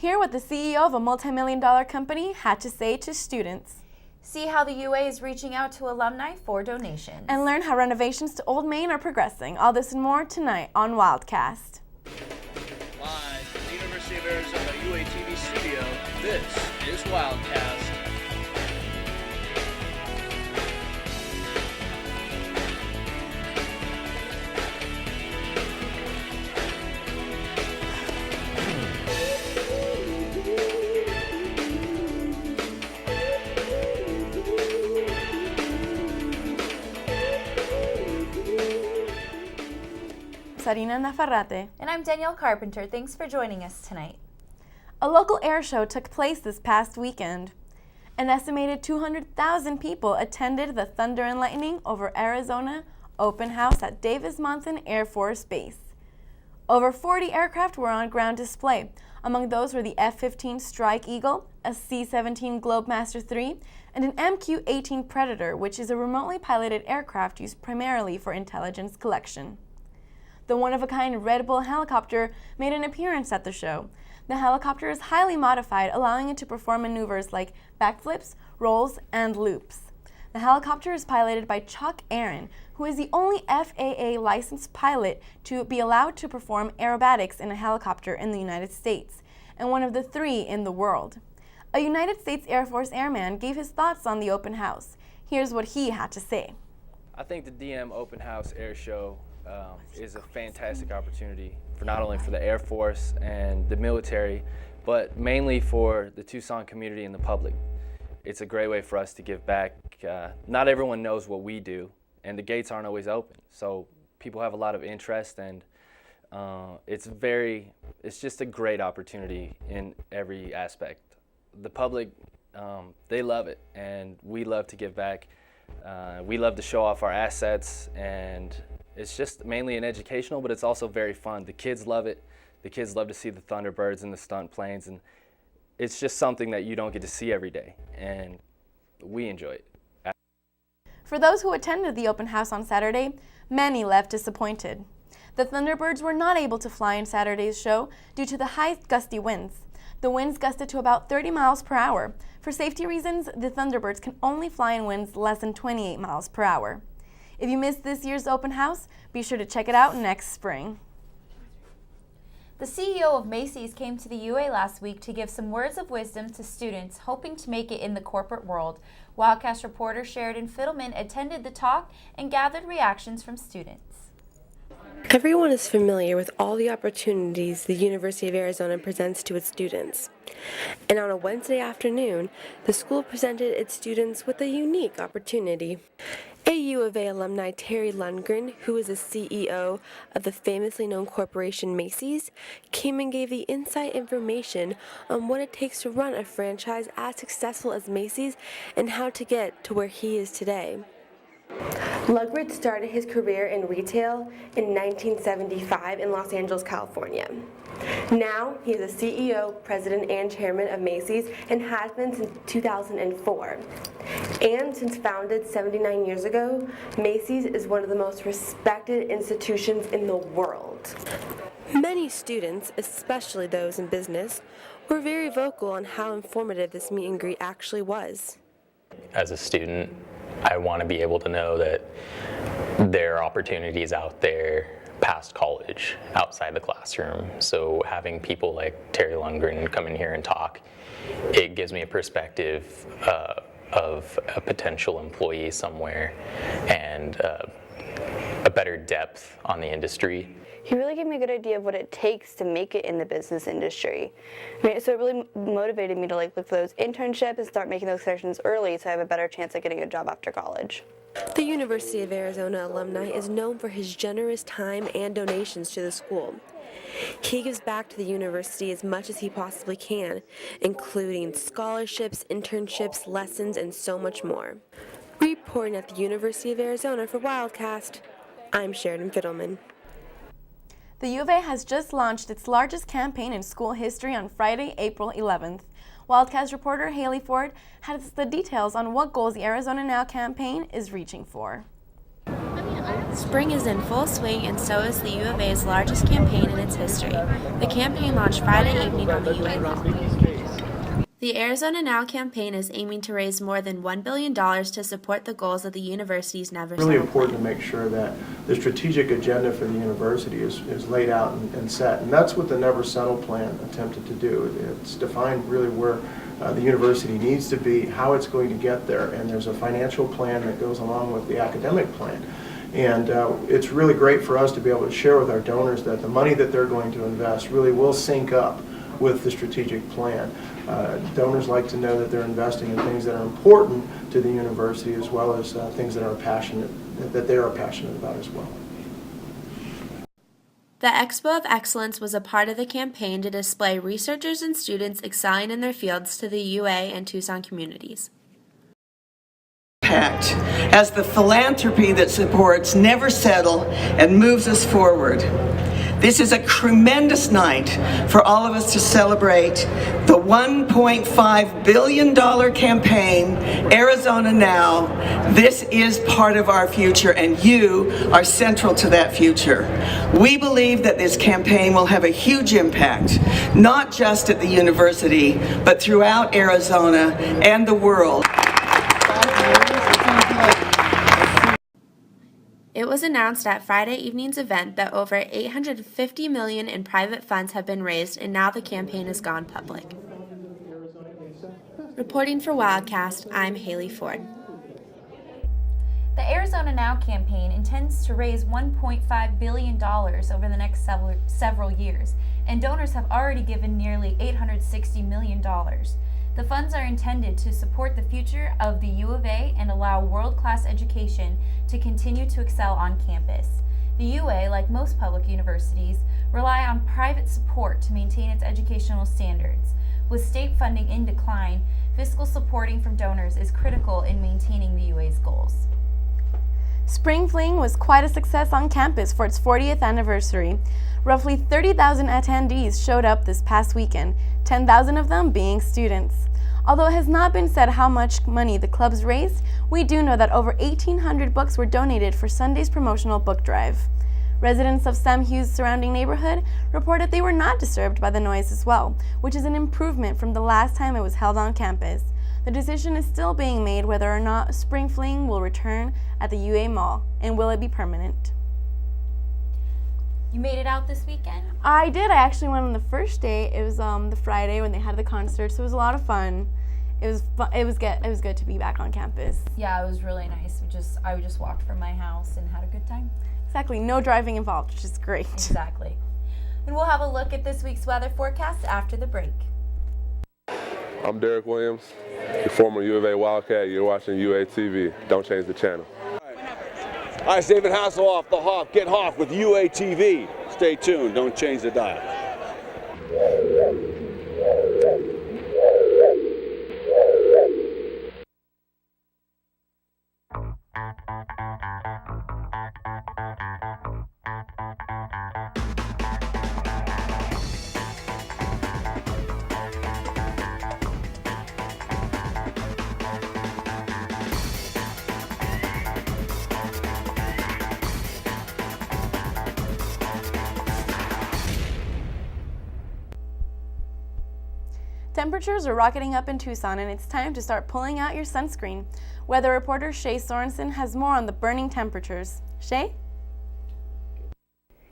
Hear what the CEO of a multi-million-dollar company had to say to students. See how the UA is reaching out to alumni for donations. And learn how renovations to Old Main are progressing. All this and more tonight on Wildcast. Live from the University of Arizona UATV studio, this is Wildcast. Sarina Nafarrate. And I'm Danielle Carpenter. Thanks for joining us tonight. A local air show took place this past weekend. An estimated 200,000 people attended the Thunder and Lightning over Arizona open house at Davis-Monthan Air Force Base. Over 40 aircraft were on ground display. Among those were the F-15 Strike Eagle, a C-17 Globemaster III, and an MQ-18 Predator, which is a remotely piloted aircraft used primarily for intelligence collection. The one-of-a-kind Red Bull helicopter made an appearance at the show. The helicopter is highly modified, allowing it to perform maneuvers like backflips, rolls, and loops. The helicopter is piloted by Chuck Aaron, who is the only FAA licensed pilot to be allowed to perform aerobatics in a helicopter in the United States, and one of the 3 in the world. A United States Air Force airman gave his thoughts on the open house. Here's what he had to say. I think the DM Open House Air Show is a fantastic opportunity for not only for the Air Force and the military, but mainly for the Tucson community and the public. It's a great way for us to give back. Not everyone knows what we do, and the gates aren't always open. So people have a lot of interest, and it's just a great opportunity in every aspect. The public, they love it, and we love to give back. We love to show off our assets, and it's just mainly an educational, but it's also very fun. The kids love it. The kids love to see the Thunderbirds and the stunt planes, and it's just something that you don't get to see every day, and we enjoy it. For those who attended the open house on Saturday, many left disappointed. The Thunderbirds were not able to fly in Saturday's show due to the high gusty winds. The winds gusted to about 30 miles per hour. For safety reasons, the Thunderbirds can only fly in winds less than 28 miles per hour. If you missed this year's open house, be sure to check it out next spring. The CEO of Macy's came to the UA last week to give some words of wisdom to students hoping to make it in the corporate world. Wildcast reporter Sheridan Fiddleman attended the talk and gathered reactions from students. Everyone is familiar with all the opportunities the University of Arizona presents to its students. And on a Wednesday afternoon, the school presented its students with a unique opportunity. U of A alumni Terry Lundgren, who is the CEO of the famously known corporation Macy's, came and gave the inside information on what it takes to run a franchise as successful as Macy's and how to get to where he is today. Lundgren started his career in retail in 1975 in Los Angeles, California. Now, he is the CEO, president, and chairman of Macy's and has been since 2004. And since founded 79 years ago, Macy's is one of the most respected institutions in the world. Many students, especially those in business, were very vocal on how informative this meet and greet actually was. As a student, I want to be able to know that there are opportunities out there past college, outside the classroom. So having people like Terry Lundgren come in here and talk, it gives me a perspective of a potential employee somewhere and a better depth on the industry. He really gave me a good idea of what it takes to make it in the business industry. I mean, so it really motivated me to look for those internships and start making those connections early so I have a better chance at getting a job after college. The University of Arizona alumni is known for his generous time and donations to the school. He gives back to the university as much as he possibly can, including scholarships, internships, lessons, and so much more. Reporting at the University of Arizona for Wildcast, I'm Sheridan Fiddleman. The U of A has just launched its largest campaign in school history on Friday, April 11th. Wildcast reporter Haley Ford has the details on what goals the Arizona Now campaign is reaching for. Spring is in full swing, and so is the U of A's largest campaign in its history. The campaign launched Friday evening on the UA Mall. The Arizona Now campaign is aiming to raise more than $1 billion to support the goals of the university's Never Settle It's really important plan. to make sure that the strategic agenda for the university is laid out and set. And that's what the Never Settle plan attempted to do. It's defined really where the university needs to be, how it's going to get there, and there's a financial plan that goes along with the academic plan. And it's really great for us to be able to share with our donors that the money that they're going to invest really will sync up with the strategic plan. Donors like to know that they're investing in things that are important to the university, as well as things that they are passionate about as well. The Expo of Excellence was a part of the campaign to display researchers and students excelling in their fields to the UA and Tucson communities. As the philanthropy that supports Never Settle and moves us forward. This is a tremendous night for all of us to celebrate the $1.5 billion campaign, Arizona Now. This is part of our future, and you are central to that future. We believe that this campaign will have a huge impact, not just at the university, but throughout Arizona and the world. It was announced at Friday evening's event that over $850 million in private funds have been raised, and now the campaign has gone public. Reporting for Wildcast, I'm Haley Ford. The Arizona Now campaign intends to raise $1.5 billion over the next several years, and donors have already given nearly $860 million. The funds are intended to support the future of the U of A and allow world-class education to continue to excel on campus. The UA, like most public universities, rely on private support to maintain its educational standards. With state funding in decline, fiscal supporting from donors is critical in maintaining the UA's goals. Spring Fling was quite a success on campus for its 40th anniversary. Roughly 30,000 attendees showed up this past weekend, 10,000 of them being students. Although it has not been said how much money the clubs raised, we do know that over 1,800 books were donated for Sunday's promotional book drive. Residents of Sam Hughes' surrounding neighborhood reported they were not disturbed by the noise as well, which is an improvement from the last time it was held on campus. The decision is still being made whether or not Spring Fling will return at the UA Mall, and will it be permanent. You made it out this weekend? I did. I actually went on the first day. It was the Friday when they had the concert, so it was a lot of fun. It was good to be back on campus. Yeah, it was really nice. I just walked from my house and had a good time. Exactly. No driving involved, which is great. Exactly. And we'll have a look at this week's weather forecast after the break. I'm Derek Williams, your former U of A Wildcat. You're watching UA TV. Don't change the channel. Hi, it's David Hasselhoff, the Hoff. Get Hoff with UA TV. Stay tuned. Don't change the dial. Temperatures are rocketing up in Tucson, and it's time to start pulling out your sunscreen. Weather reporter Shay Sorensen has more on the burning temperatures. Shay?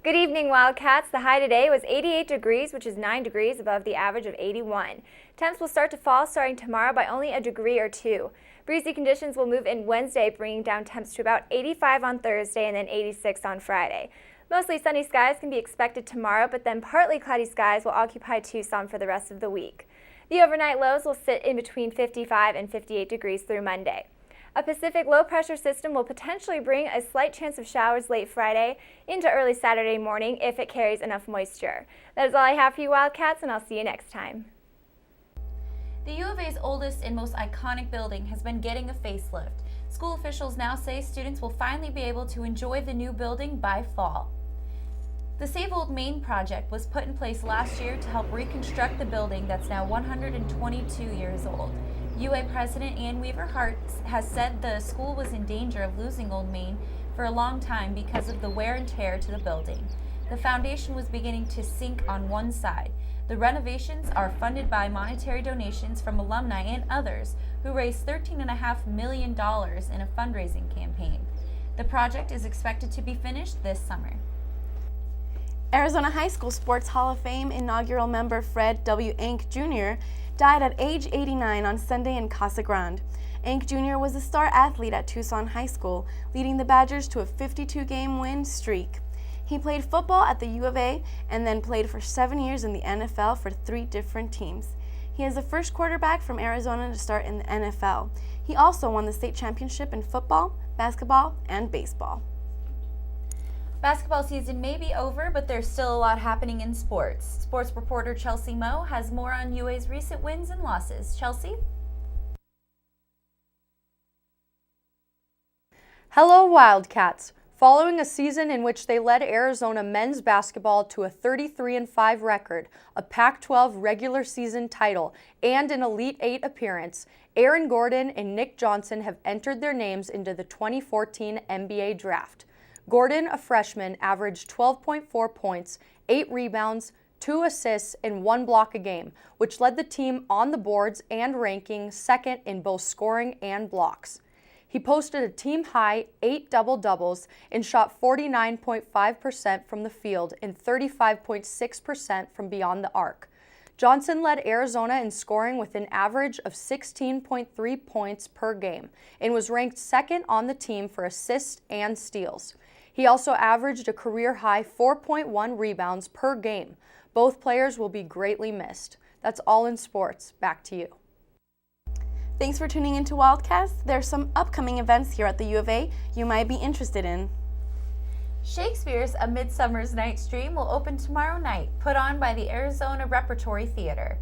Good evening, Wildcats. The high today was 88 degrees, which is 9 degrees above the average of 81. Temps will start to fall starting tomorrow by only a degree or two. Breezy conditions will move in Wednesday, bringing down temps to about 85 on Thursday and then 86 on Friday. Mostly sunny skies can be expected tomorrow, but then partly cloudy skies will occupy Tucson for the rest of the week. The overnight lows will sit in between 55 and 58 degrees through Monday. A Pacific low-pressure system will potentially bring a slight chance of showers late Friday into early Saturday morning if it carries enough moisture. That is all I have for you, Wildcats, and I'll see you next time. The U of A's oldest and most iconic building has been getting a facelift. School officials now say students will finally be able to enjoy the new building by fall. The Save Old Main project was put in place last year to help reconstruct the building that's now 122 years old. UA President Ann Weaver Hart has said the school was in danger of losing Old Main for a long time because of the wear and tear to the building. The foundation was beginning to sink on one side. The renovations are funded by monetary donations from alumni and others who raised $13.5 million in a fundraising campaign. The project is expected to be finished this summer. Arizona High School Sports Hall of Fame inaugural member Fred W. Ank Jr. died at age 89 on Sunday in Casa Grande. Ank Jr. was a star athlete at Tucson High School, leading the Badgers to a 52-game win streak. He played football at the U of A and then played for 7 years in the NFL for 3 different teams. He is the first quarterback from Arizona to start in the NFL. He also won the state championship in football, basketball, and baseball. Basketball season may be over, but there's still a lot happening in sports. Sports reporter Chelsea Moe has more on UA's recent wins and losses. Chelsea? Hello, Wildcats. Following a season in which they led Arizona men's basketball to a 33-5 record, a Pac-12 regular season title, and an Elite Eight appearance, Aaron Gordon and Nick Johnson have entered their names into the 2014 NBA Draft. Gordon, a freshman, averaged 12.4 points, 8 rebounds, 2 assists, and 1 block a game, which led the team on the boards and ranking second in both scoring and blocks. He posted a team-high 8 double-doubles and shot 49.5% from the field and 35.6% from beyond the arc. Johnson led Arizona in scoring with an average of 16.3 points per game and was ranked second on the team for assists and steals. He also averaged a career-high 4.1 rebounds per game. Both players will be greatly missed. That's all in sports. Back to you. Thanks for tuning into Wildcast. There are some upcoming events here at the U of A you might be interested in. Shakespeare's A Midsummer's Night's Dream will open tomorrow night, put on by the Arizona Repertory Theater.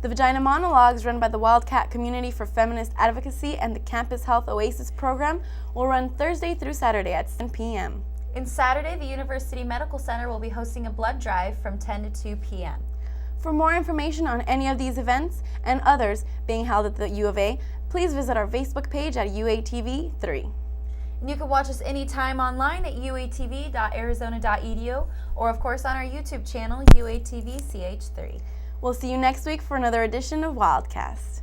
The Vagina Monologues, run by the Wildcat Community for Feminist Advocacy and the Campus Health Oasis program, will run Thursday through Saturday at 10 p.m. And Saturday, the University Medical Center will be hosting a blood drive from 10 to 2 p.m. For more information on any of these events and others being held at the U of A, please visit our Facebook page at UATV3. And you can watch us anytime online at uatv.arizona.edu or, of course, on our YouTube channel, UATV-CH3. We'll see you next week for another edition of Wildcast.